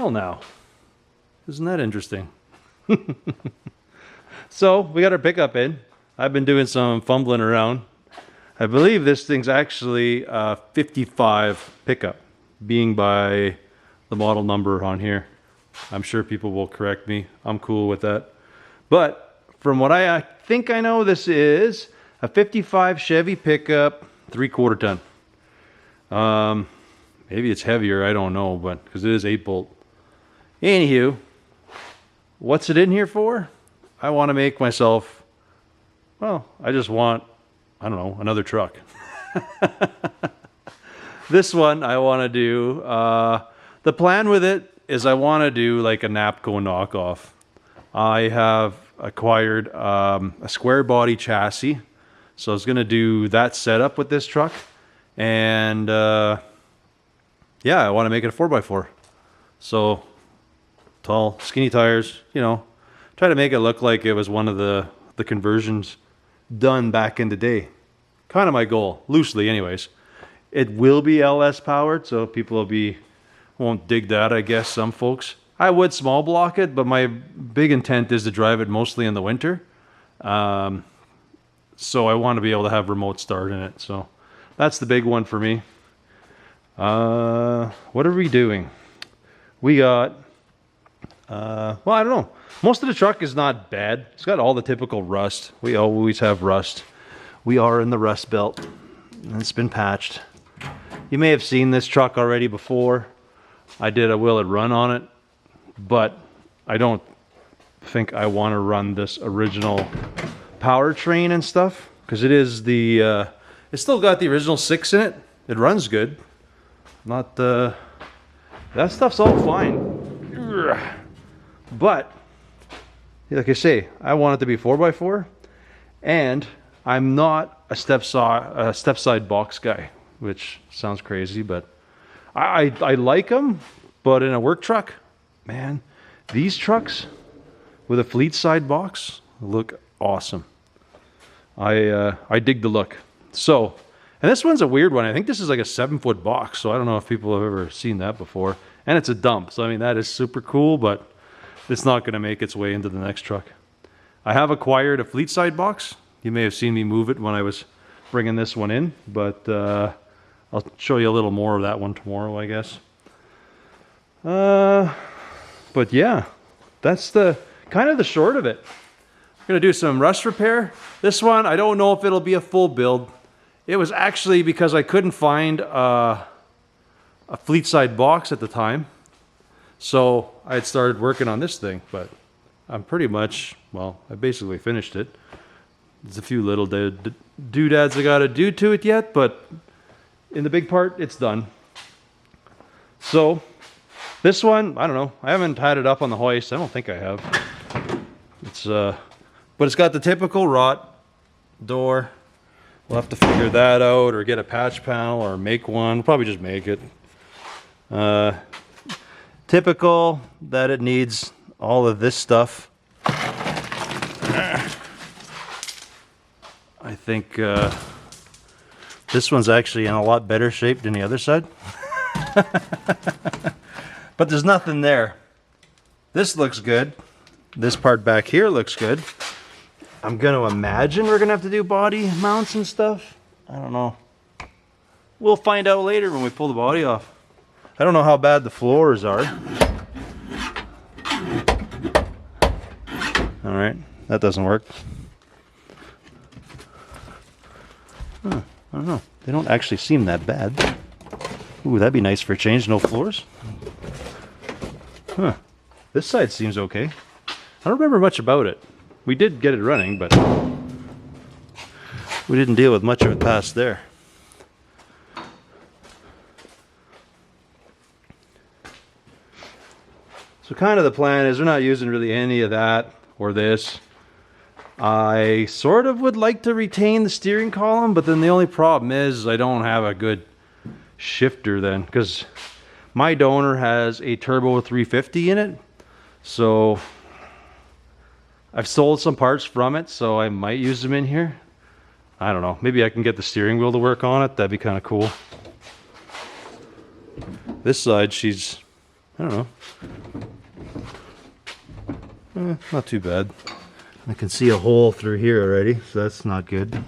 Well now, isn't that interesting? So we got our pickup in. I've been doing some fumbling around. I believe this thing's actually a 55 pickup, being by the model number on here. I'm sure people will correct me. I'm cool with that. But from what I think I know, this is a 55 Chevy pickup, 3/4 ton. Maybe it's heavier, I don't know, but because it is 8-bolt. Anywho, what's it in here for? I want to make myself, well, I just want, I don't know, another truck. This one I want to do, the plan with it is I want to do like a Napco knockoff. I have acquired a square body chassis, so I was going to do that setup with this truck. And yeah, I want to make it a 4x4. So tall, skinny tires, you know, try to make it look like it was one of the conversions done back in the day. Kind of my goal, loosely anyways. It will be LS powered, so people won't dig that, I guess, some folks. I would small block it, but my big intent is to drive it mostly in the winter. So I want to be able to have remote start in it. So that's the big one for me. What are we doing? We got, well, I don't know. Most of the truck is not bad. It's got all the typical rust. We always have rust. We are in the rust belt, and it's been patched. You may have seen this truck already before. I did a Will It Run on it, but I don't think I want to run this original powertrain and stuff, because it is the, it's still got the original 6 in it. It runs good. Not that stuff's all fine. But like I say, I want it to be 4x4, and I'm not a step side box guy, which sounds crazy, but I like them. But in a work truck, man, these trucks with a fleet side box look awesome. I dig the look. So, and this one's a weird one. I think this is like a 7-foot box, so I don't know if people have ever seen that before. And it's a dump, so I mean that is super cool, but it's not going to make its way into the next truck. I have acquired a fleet side box. You may have seen me move it when I was bringing this one in, but I'll show you a little more of that one tomorrow, I guess. But yeah, that's the kind of the short of it. I'm going to do some rust repair. This one, I don't know if it'll be a full build. It was actually because I couldn't find a fleet side box at the time. So I had started working on this thing, but I'm pretty much, well, I basically finished it. There's a few little doodads I got to do to it yet, but in the big part, it's done. So this one, I don't know. I haven't had it up on the hoist. I don't think I have. It's but it's got the typical rot door. We'll have to figure that out, or get a patch panel, or make one. We'll probably just make it. Typical that it needs all of this stuff. I think this one's actually in a lot better shape than the other side. But there's nothing there. This looks good. This part back here looks good. I'm going to imagine we're going to have to do body mounts and stuff. I don't know. We'll find out later when we pull the body off. I don't know how bad the floors are. All right, that doesn't work. Huh, I don't know. They don't actually seem that bad. Ooh, that'd be nice for a change. No floors. Huh. This side seems okay. I don't remember much about it. We did get it running, but we didn't deal with much of it past there. So kind of the plan is we're not using really any of that or this. I sort of would like to retain the steering column, but then the only problem is I don't have a good shifter then, because my donor has a turbo 350 in it. So I've sold some parts from it, so I might use them in here. I don't know. Maybe I can get the steering wheel to work on it. That'd be kind of cool. This side, she's I don't know. Not too bad. I can see a hole through here already, so that's not good.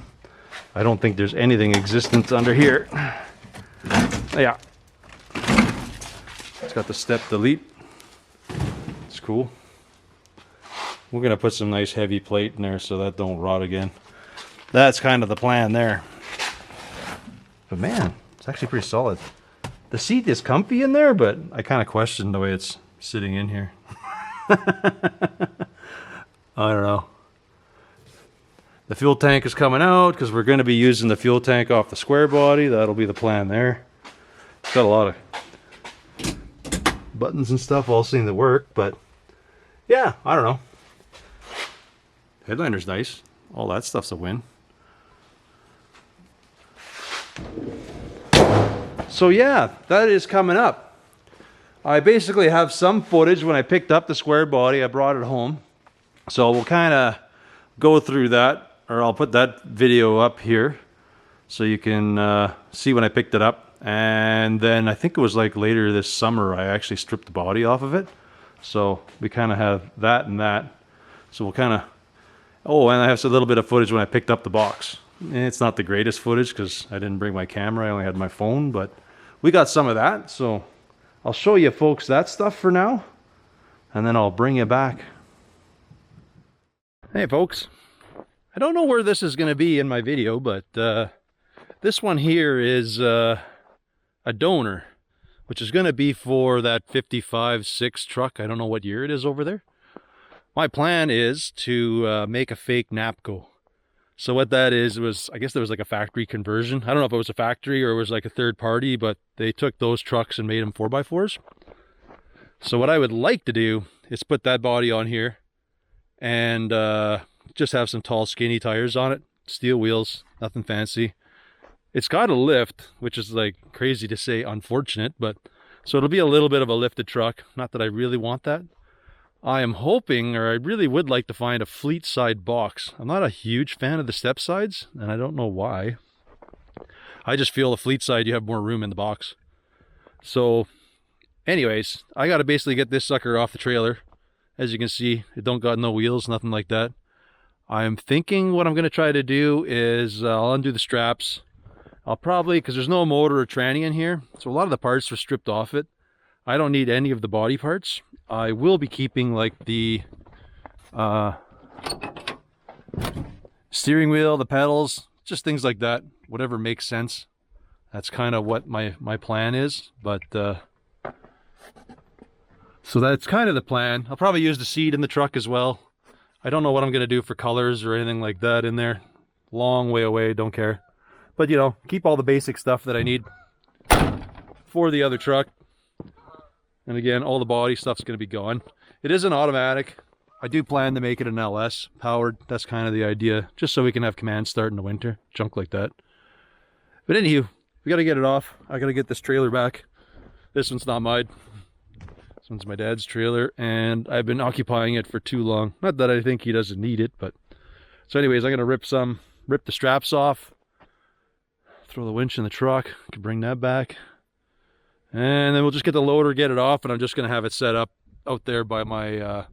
I don't think there's anything existent under here. Yeah. It's got the step delete. It's cool. We're gonna put some nice heavy plate in there so that don't rot again. That's kind of the plan there. But man, it's actually pretty solid. The seat is comfy in there, but I kind of question the way it's sitting in here. I don't know. The fuel tank is coming out because we're going to be using the fuel tank off the square body. That'll be the plan there. It's got a lot of buttons and stuff all seem to work, but yeah, I don't know. Headliner's nice. All that stuff's a win. So yeah, that is coming up. I basically have some footage when I picked up the square body. I brought it home. So we'll kind of go through that, or I'll put that video up here so you can see when I picked it up. And then I think it was like later this summer I actually stripped the body off of it. So we kind of have that and that. So we'll kind of... Oh, and I have a little bit of footage when I picked up the box. It's not the greatest footage because I didn't bring my camera. I only had my phone, but we got some of that. So I'll show you folks that stuff for now, and then I'll bring you back. Hey folks, I don't know where this is going to be in my video, but this one here is a donor, which is going to be for that 55-6 truck. I don't know what year it is over there. My plan is to make a fake Napco. So what that is was, I guess there was like a factory conversion. I don't know if it was a factory or it was like a third party, but they took those trucks and made them 4x4s. So what I would like to do is put that body on here and just have some tall skinny tires on it, steel wheels, nothing fancy. It's got a lift, which is like crazy to say, unfortunate, but so it'll be a little bit of a lifted truck. Not that I really want that. I am hoping, or I really would like to find a fleet side box. I'm not a huge fan of the step sides, and I don't know why. I just feel the fleet side, you have more room in the box. So anyways, I got to basically get this sucker off the trailer. As you can see, it don't got no wheels, nothing like that. I'm thinking what I'm going to try to do is I'll undo the straps. I'll probably, because there's no motor or tranny in here, so a lot of the parts were stripped off it. I don't need any of the body parts. I will be keeping like the steering wheel, the pedals, just things like that, whatever makes sense. That's kind of what my plan is, but so that's kind of the plan. I'll probably use the seat in the truck as well. I don't know what I'm going to do for colors or anything like that in there. Long way away, don't care. But you know, keep all the basic stuff that I need for the other truck. And again, all the body stuff's going to be gone. It is an automatic. I do plan to make it an LS powered. That's kind of the idea, just so we can have command start in the winter, junk like that. But anywho, we got to get it off. I got to get this trailer back. This one's not mine. This one's my dad's trailer, and I've been occupying it for too long. Not that I think he doesn't need it, but... So anyways, I'm going to rip the straps off, throw the winch in the truck, I can bring that back. And then we'll just get the loader, get it off, and I'm just going to have it set up out there by my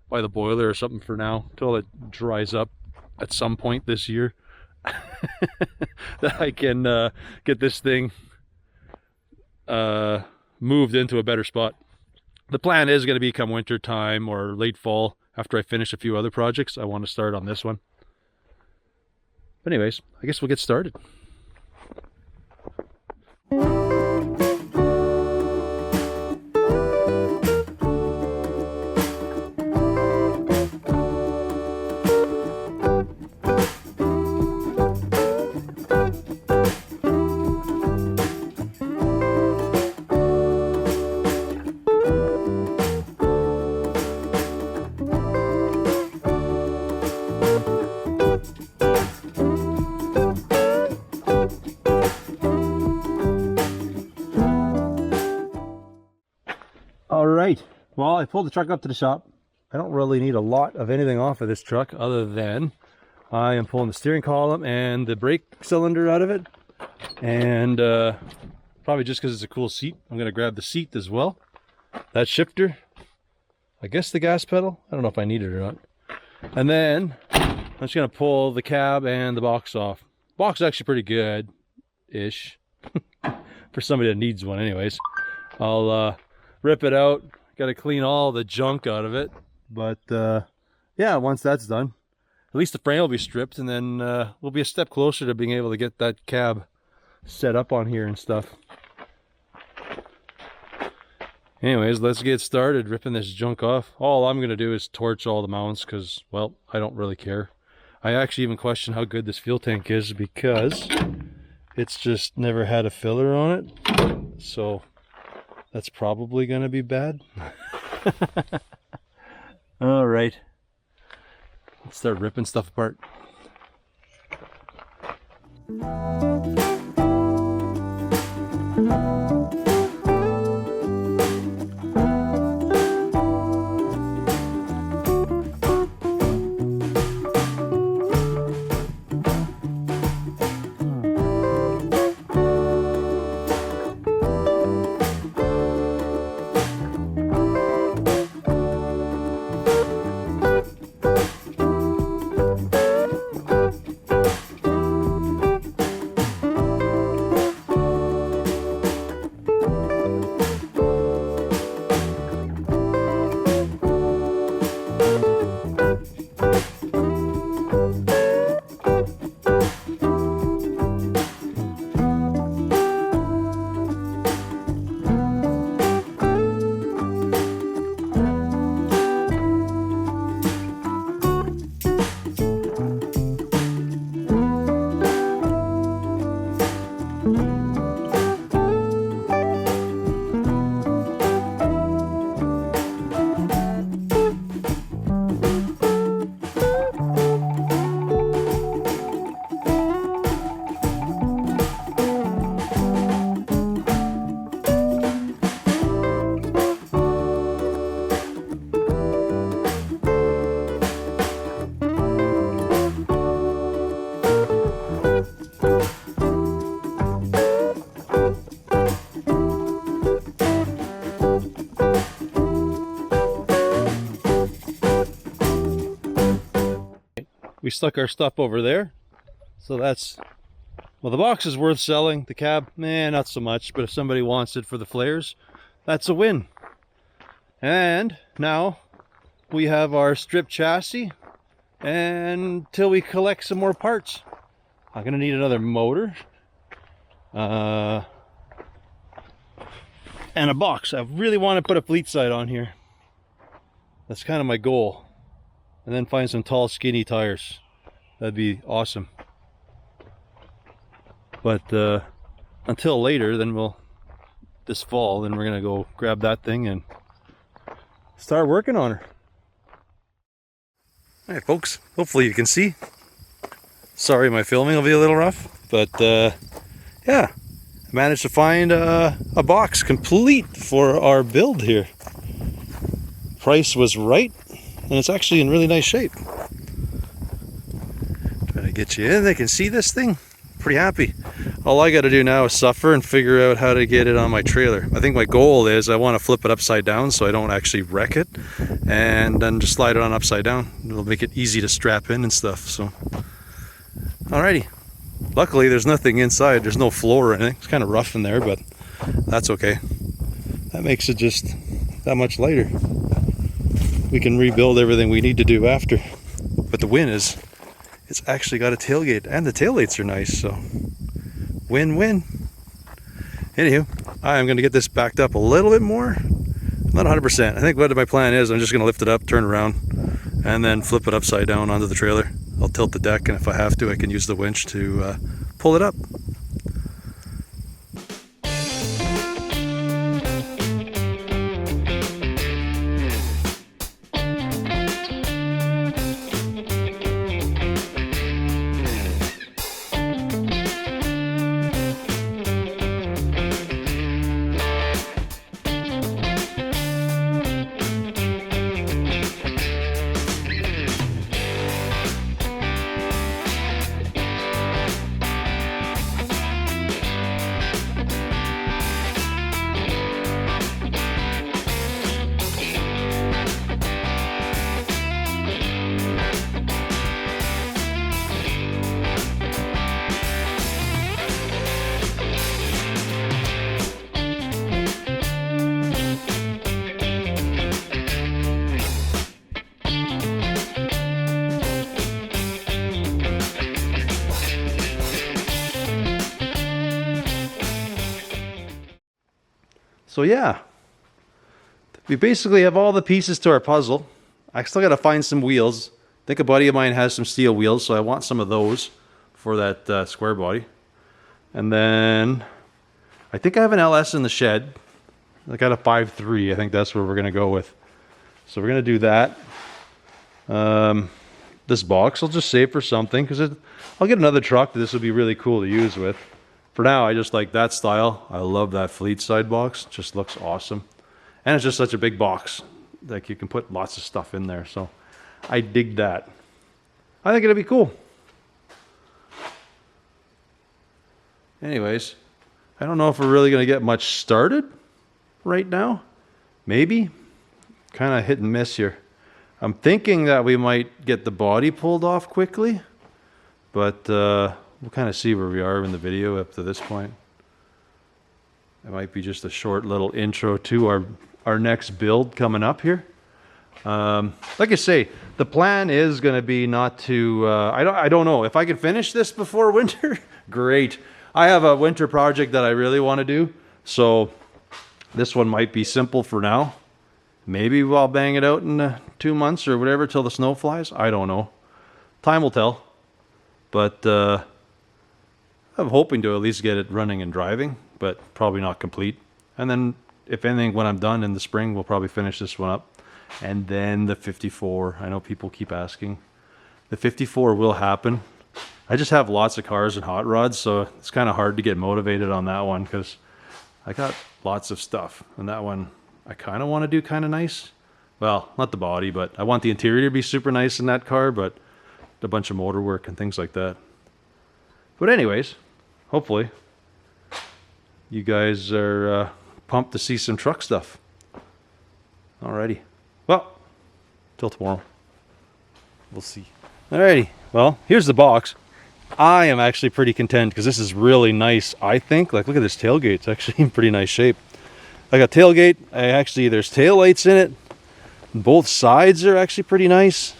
by the boiler or something for now, until it dries up at some point this year. That I can get this thing moved into a better spot. The plan is going to be come winter time or late fall, after I finish a few other projects. I want to start on this one. But anyways, I guess we'll get started. Alright, well, I pulled the truck up to the shop. I don't really need a lot of anything off of this truck other than I am pulling the steering column and the brake cylinder out of it. And probably just because it's a cool seat, I'm going to grab the seat as well. that shifter, I guess the gas pedal. I don't know if I need it or not. And then I'm just gonna pull the cab and the box off. Box is actually pretty good-ish for somebody that needs one anyways. I'll rip it out. Gotta clean all the junk out of it. But yeah, once that's done, at least the frame will be stripped, and then we'll be a step closer to being able to get that cab set up on here and stuff. Anyways, let's get started ripping this junk off. All I'm going to do is torch all the mounts because, well, I don't really care. I actually even question how good this fuel tank is because it's just never had a filler on it. So that's probably going to be bad. All right. Let's start ripping stuff apart. We stuck our stuff over there, so that's, well, the box is worth selling. The cab, not so much, but if somebody wants it for the flares, that's a win. And now we have our stripped chassis until we collect some more parts. I'm gonna need another motor and a box. I really want to put a fleet side on here. That's kind of my goal. And then find some tall, skinny tires. That'd be awesome. But until later, then this fall, then we're gonna go grab that thing and start working on her. All right, folks. Hopefully you can see. Sorry, my filming will be a little rough, but yeah, I managed to find a box complete for our build here. Price was right. And it's actually in really nice shape. Trying to get you in, they can see this thing. Pretty happy. All I got to do now is suffer and figure out how to get it on my trailer. I think my goal is I want to flip it upside down so I don't actually wreck it, and then just slide it on upside down. It'll make it easy to strap in and stuff. So, alrighty. Luckily, there's nothing inside. There's no floor or anything. It's kind of rough in there, but that's okay. That makes it just that much lighter. We can rebuild everything we need to do after. But the win is, it's actually got a tailgate, and the tailgates are nice, so win-win. Anywho, I'm going to get this backed up a little bit more. Not 100%. I think what my plan is, I'm just going to lift it up, turn around, and then flip it upside down onto the trailer. I'll tilt the deck, and if I have to, I can use the winch to pull it up. So yeah, we basically have all the pieces to our puzzle. I still got to find some wheels. I think a buddy of mine has some steel wheels, so I want some of those for that square body. And then I think I have an LS in the shed. I got a 5.3. I think that's where we're going to go with. So we're going to do that. This box I'll just save for something, because I'll get another truck that this would be really cool to use with. For now, I just like that style. I love that fleet side box. It just looks awesome. And it's just such a big box. Like, you can put lots of stuff in there. So I dig that. I think it'll be cool. Anyways, I don't know if we're really going to get much started right now. Maybe. Kind of hit and miss here. I'm thinking that we might get the body pulled off quickly, but we'll kind of see where we are in the video up to this point. It might be just a short little intro to our next build coming up here. Like I say, the plan is going to be not to, I don't know, if I can finish this before winter, great. I have a winter project that I really want to do, so this one might be simple for now. Maybe I'll bang it out in 2 months or whatever till the snow flies. I don't know. Time will tell. But I'm hoping to at least get it running and driving, but probably not complete. And then, if anything, when I'm done in the spring, we'll probably finish this one up. And then the 54. I know people keep asking. The 54 will happen. I just have lots of cars and hot rods, so it's kind of hard to get motivated on that one because I got lots of stuff. And that one I kind of want to do kind of nice. Well, not the body, but I want the interior to be super nice in that car, but a bunch of motor work and things like that. But anyways, hopefully you guys are pumped to see some truck stuff. Alrighty. Well, till tomorrow. We'll see. Alrighty. Well, here's the box. I am actually pretty content because this is really nice, I think. Like, look at this tailgate. It's actually in pretty nice shape. I got tailgate. There's tail lights in it. Both sides are actually pretty nice.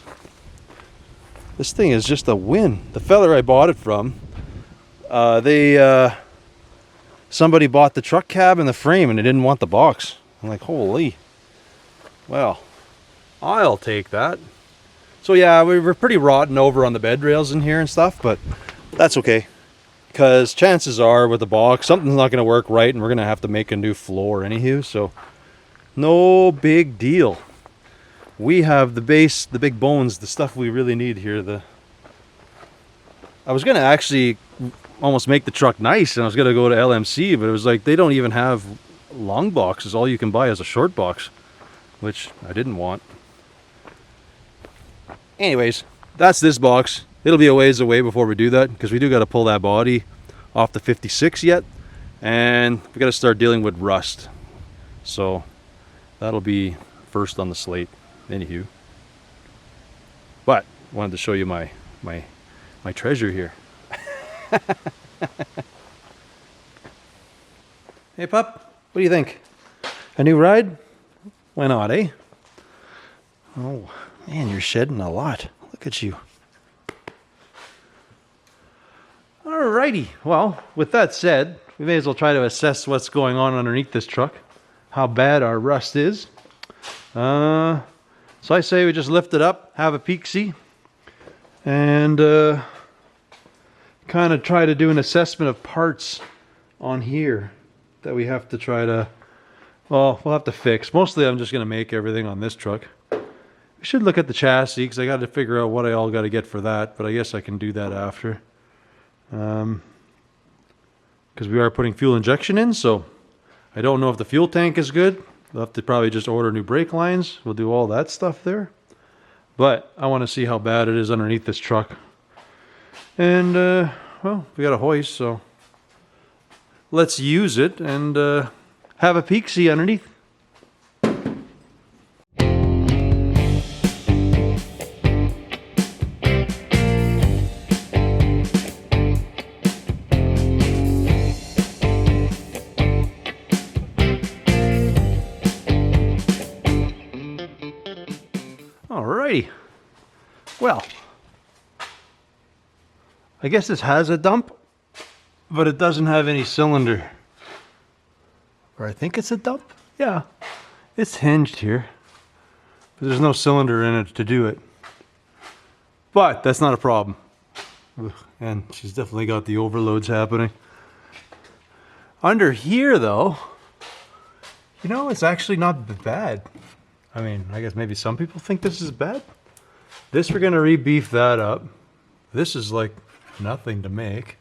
This thing is just a win. The fella I bought it from, somebody bought the truck cab and the frame and they didn't want the box. I'm like, holy. Well, I'll take that. So yeah, we were pretty rotten over on the bed rails in here and stuff, but that's okay. Because chances are with the box, something's not going to work right and we're going to have to make a new floor anywho. So no big deal. We have the base, the big bones, the stuff we really need here. I was going to actually almost make the truck nice and I was going to go to LMC, but it was like they don't even have long boxes. All you can buy is a short box, which I didn't want. Anyways, that's this box. It'll be a ways away before we do that because we do got to pull that body off the 56 yet, and we got to start dealing with rust. So that'll be first on the slate. Anywho, but I wanted to show you my treasure here. Hey pup, what do you think? A new ride? Why not, eh? Oh man, you're shedding a lot. Look at you. Alrighty, well, with that said, we may as well try to assess what's going on underneath this truck, how bad our rust is. So I say we just lift it up, have a peek-see, and kind of try to do an assessment of parts on here that we have to try to, well, we'll have to fix. Mostly I'm just going to make everything on this truck. We should look at the chassis because I got to figure out what I all got to get for that, but I guess I can do that after. Because we are putting fuel injection in, so I don't know if the fuel tank is good. We'll have to probably just order new brake lines. We'll do all that stuff there. But I want to see how bad it is underneath this truck. And, well, we got a hoist, so let's use it and have a peek-see underneath. Alrighty. Well, I guess this has a dump, but it doesn't have any cylinder. Or I think it's a dump. Yeah, it's hinged here, but there's no cylinder in it to do it. But that's not a problem. Ugh, and she's definitely got the overloads happening. Under here though, you know, it's actually not bad. I mean, I guess maybe some people think this is bad. This, we're gonna re-beef that up. This is like nothing to make.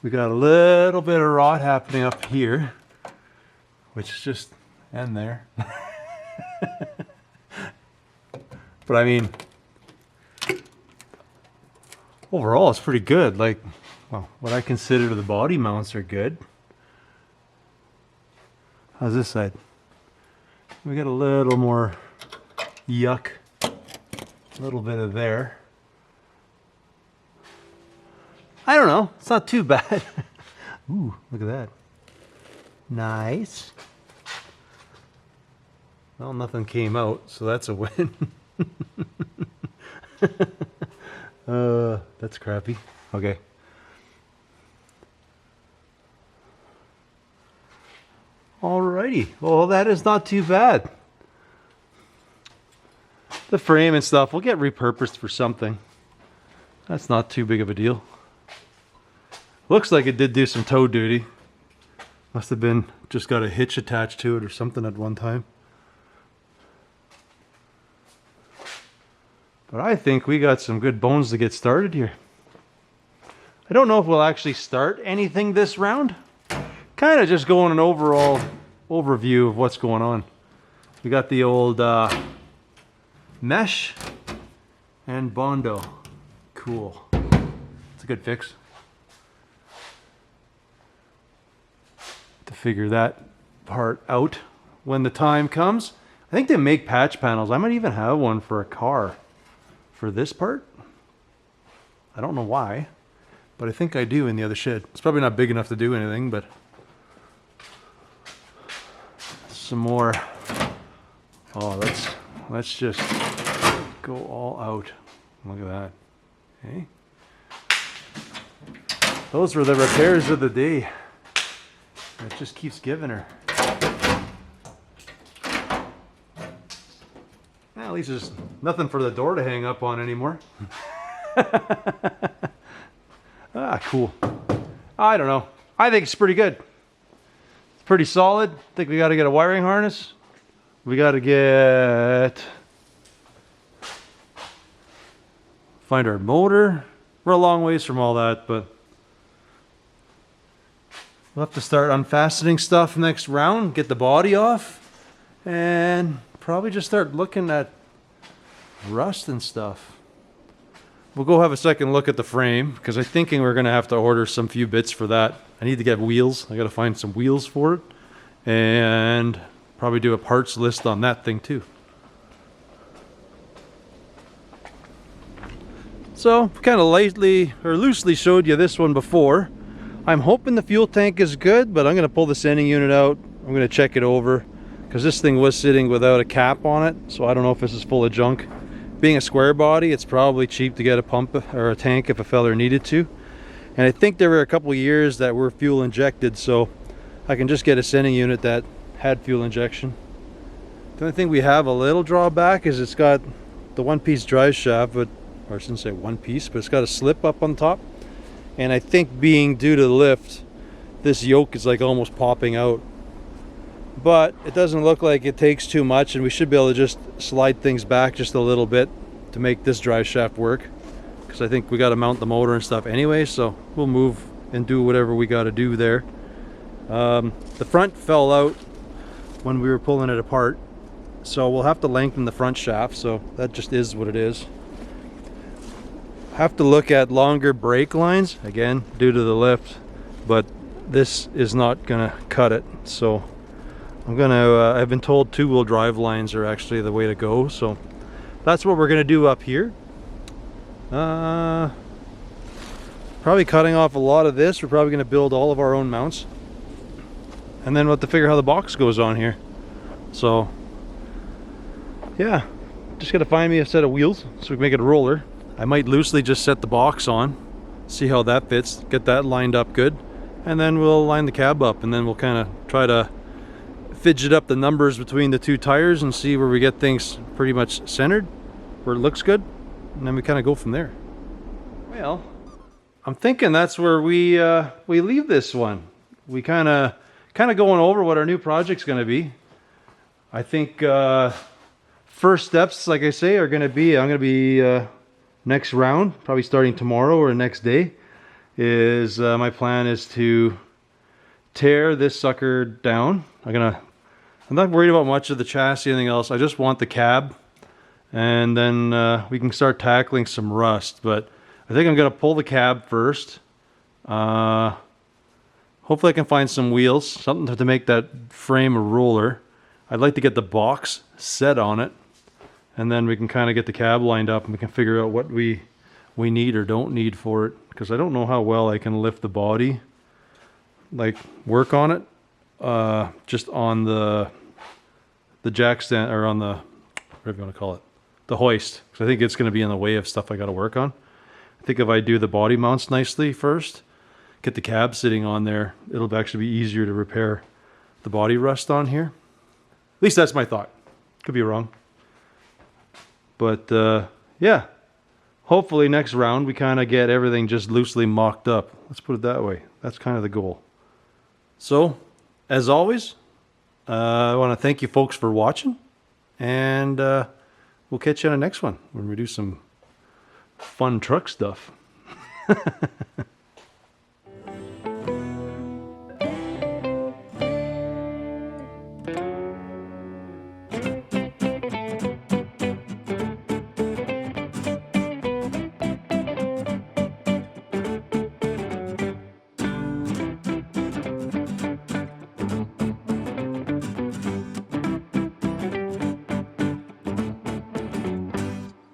We got a little bit of rot happening up here, which is just end there. But I mean, overall it's pretty good. Like, well, what I consider the body mounts are good. How's this side? We got a little more yuck. A little bit of there. I don't know. It's not too bad. Ooh, look at that. Nice. Well, nothing came out, so that's a win. That's crappy. Okay. Alrighty. Well, that is not too bad. The frame and stuff will get repurposed for something. That's not too big of a deal. Looks like it did do some tow duty. Must have been just got a hitch attached to it or something at one time. But I think we got some good bones to get started here. I don't know if we'll actually start anything this round. Kind of just going an overall overview of what's going on. We got the old mesh and Bondo. Cool. It's a good fix. To figure that part out when the time comes. I think they make patch panels. I might even have one for a car for this part. I don't know why, but I think I do in the other shed. It's probably not big enough to do anything, but some more. Oh, let's just go all out. Look at that. Okay. Those were the repairs of the day. It just keeps giving her. Well, at least there's nothing for the door to hang up on anymore. Ah, cool. I don't know. I think it's pretty good. It's pretty solid. I think we got to get a wiring harness. We got to find our motor. We're a long ways from all that, but we'll have to start unfastening stuff next round, get the body off, and probably just start looking at rust and stuff. We'll go have a second look at the frame, because I'm thinking we're going to have to order some few bits for that. I need to get wheels. I got to find some wheels for it, and probably do a parts list on that thing too. So, kind of lightly or loosely showed you this one before. I'm hoping the fuel tank is good, but I'm going to pull the sending unit out. I'm going to check it over, because this thing was sitting without a cap on it, so I don't know if this is full of junk. Being a square body, it's probably cheap to get a pump or a tank if a feller needed to. And I think there were a couple of years that were fuel injected, so I can just get a sending unit that had fuel injection. The only thing we have a little drawback is it's got the one-piece drive shaft, but, or I shouldn't say one piece, but it's got a slip up on top. And I think being due to the lift, this yoke is like almost popping out. But it doesn't look like it takes too much, and we should be able to just slide things back just a little bit to make this drive shaft work, because I think we got to mount the motor and stuff anyway, so we'll move and do whatever we got to do there. The front fell out when we were pulling it apart, so we'll have to lengthen the front shaft, so that just is what it is. Have to look at longer brake lines, again due to the lift, but this is not gonna cut it, so I'm gonna I've been told two-wheel drive lines are actually the way to go, so that's what we're gonna do up here. Probably cutting off a lot of this. We're probably gonna build all of our own mounts, and then we'll have to figure how the box goes on here. So yeah, just gotta find me a set of wheels so we can make it a roller. I might loosely just set the box on, see how that fits, get that lined up good, and then we'll line the cab up, and then we'll kind of try to fidget up the numbers between the two tires and see where we get things pretty much centered, where it looks good, and then we kind of go from there. Well, I'm thinking that's where we leave this one. We kind of going over what our new project's going to be. I think first steps, like I say, are going to be, I'm going to be next round, probably starting tomorrow or next day, is my plan is to tear this sucker down. I'm not worried about much of the chassis or anything else. I just want the cab, and then we can start tackling some rust. But I think I'm going to pull the cab first. Hopefully I can find some wheels, something to make that frame a roller. I'd like to get the box set on it, and then we can kind of get the cab lined up and we can figure out what we need or don't need for it, because I don't know how well I can lift the body, like work on it, just on the jack stand, or on the, whatever you want to call it, the hoist, because I think it's going to be in the way of stuff I got to work on. I think if I do the body mounts nicely first, get the cab sitting on there, it'll actually be easier to repair the body rust on here. At least that's my thought. Could be wrong. But yeah, hopefully next round we kind of get everything just loosely mocked up. Let's put it that way. That's kind of the goal. So, as always, I want to thank you folks for watching, and we'll catch you on the next one when we do some fun truck stuff.